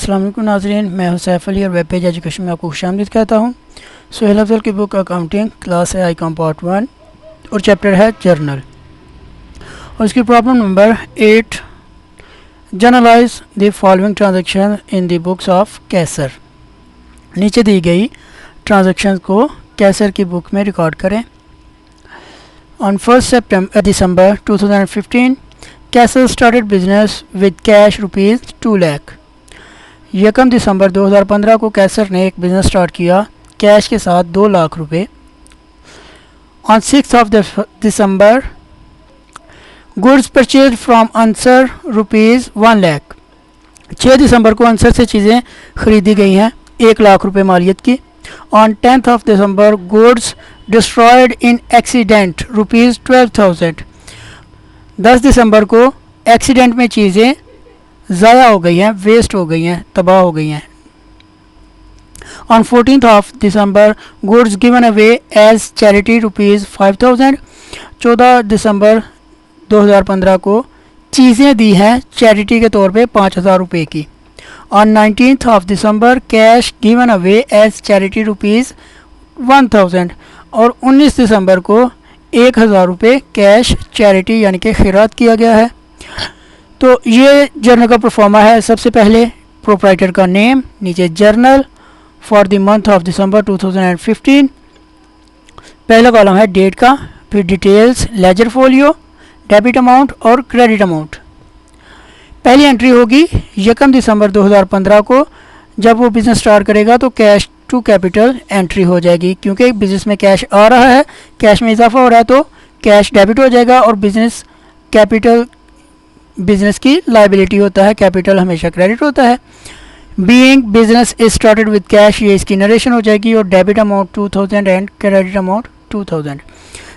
अस्सलाम वालेकुम नाज़रीन, मैं हूं सैफ अली और वेब पेज एजुकेशन में आपको खुशामदीद कहता हूं। सुहेल अफजल की बुक अकाउंटिंग क्लास है आईकॉम पार्ट 1 और चैप्टर है जर्नल और इसकी problem number 8। Journalise the following transaction in the books of Kaiser. नीचे दी गई ट्रांजैक्शन को कैसर की बुक में रिकॉर्ड करें। On 1 December 2015 Kaiser started business with cash ₹2 lakh. 1 दिसंबर 2015 को कैसर ने एक बिज़नेस स्टार्ट किया कैश के साथ 2 लाख रुपए। On 6 December goods purchase from Ansar ₹1 lakh. 6 दिसंबर को अंसर से चीज़ें खरीदी गई हैं 1 लाख रुपए मालियत की। On 10 December goods destroyed in accident ₹12,000। 10 दिसंबर को एक्सीडेंट में चीज़ें ज़ाया हो गई हैं, वेस्ट हो गई हैं, तबाह हो गई हैं। On 14 December goods given away as charity ₹5,000। 14 दिसंबर 2015 को चीज़ें दी हैं चैरिटी के तौर पे 5,000 रुपये की। On 19 December cash given away as charity ₹1,000 और 19 दिसंबर को 1,000 रुपये कैश चैरिटी यानी कि खैरात किया गया है। तो ये जर्नल का परफॉर्मा है। सबसे पहले प्रोप्राइटर का नेम, नीचे journal for the month of December 2015। पहला कॉलम है डेट का, फिर details, ledger folio, debit amount और क्रेडिट अमाउंट। पहली एंट्री होगी 1 दिसंबर 2015 को। जब वो बिज़नेस स्टार्ट करेगा तो कैश टू कैपिटल एंट्री हो जाएगी, क्योंकि बिज़नेस में कैश आ रहा है, कैश में इजाफा हो रहा है तो कैश डेबिट हो जाएगा और बिज़नेस कैपिटल बिज़नेस की लायबिलिटी होता है, कैपिटल हमेशा क्रेडिट होता है। Being business is started with cash, ये इसकी नरेशन हो जाएगी और debit amount 2,000 and credit amount 2,000।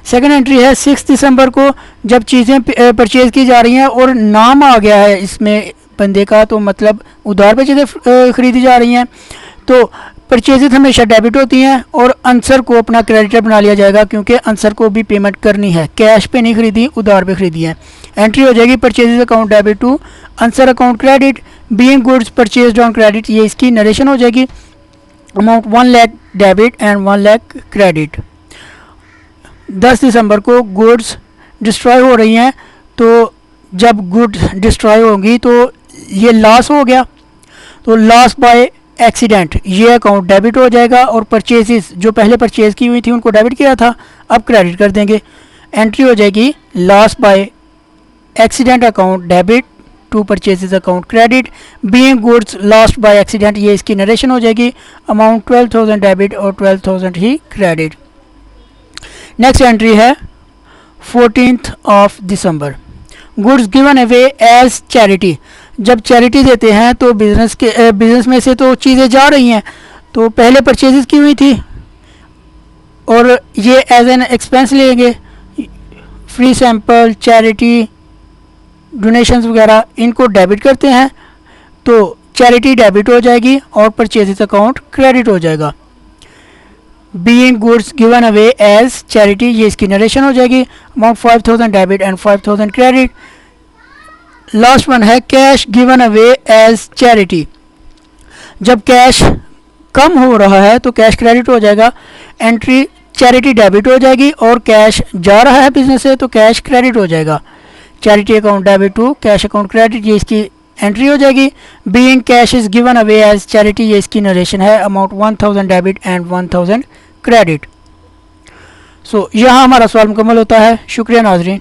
Second entry है 6 दिसंबर को, जब चीज़ें परचेज की जा रही हैं और नाम आ गया है इसमें बंदे का, तो मतलब उधार पे चीज़ें खरीदी जा रही हैं तो परचेजेस हमेशा डेबिट होती हैं और अंसर को अपना क्रेडिटर बना लिया जाएगा, क्योंकि अंसर को भी पेमेंट करनी है, कैश पे नहीं खरीदी, उधार पे खरीदी है। एंट्री हो जाएगी purchases account debit to Ansar account credit, being goods purchased on credit, ये इसकी नरेशन हो जाएगी। Amount 1 lakh debit and 1 lakh credit. 10 दिसंबर को गुड्स डिस्ट्रॉय हो रही हैं, तो जब गुड्स डिस्ट्रॉय होंगी तो ये लॉस हो गया, तो लॉस बाय एक्सीडेंट ये अकाउंट डेबिट हो जाएगा और परचेजेस जो पहले परचेज की हुई थी उनको डेबिट किया था, अब क्रेडिट कर देंगे। एंट्री हो जाएगी loss by accident account debit to purchases account credit, being goods lost by accident, ये इसकी नरेशन हो जाएगी। अमाउंट 12,000 डेबिट और 12,000 ही क्रेडिट। नेक्स्ट एंट्री है 14 दिसंबर goods given away as charity. जब चैरिटी देते हैं तो बिजनेस में से तो चीज़ें जा रही हैं, तो पहले परचेजेस की हुई थी और ये एज एन एक्सपेंस लेंगे, फ्री सैंपल, चैरिटी, डोनेशंस वगैरह इनको डेबिट करते हैं, तो चैरिटी डेबिट हो जाएगी और परचेजेस अकाउंट क्रेडिट हो जाएगा। Being goods given away as charity, ये इसकी नरेशन हो जाएगी। Amount 5,000 debit and 5,000 credit. Last one है cash given away as charity. जब कैश कम हो रहा है तो कैश क्रेडिट हो जाएगा, एंट्री चैरिटी डेबिट हो जाएगी और कैश जा रहा है बिजनेस से तो कैश क्रेडिट हो जाएगा। Charity account debit to cash account credit, ये इसकी एंट्री हो जाएगी। Being cash is given away as charity, ये इसकी नरेशन है। Amount 1,000 debit and 1,000 credit. So यहाँ हमारा सवाल मुकम्मल होता है। शुक्रिया नाजरीन।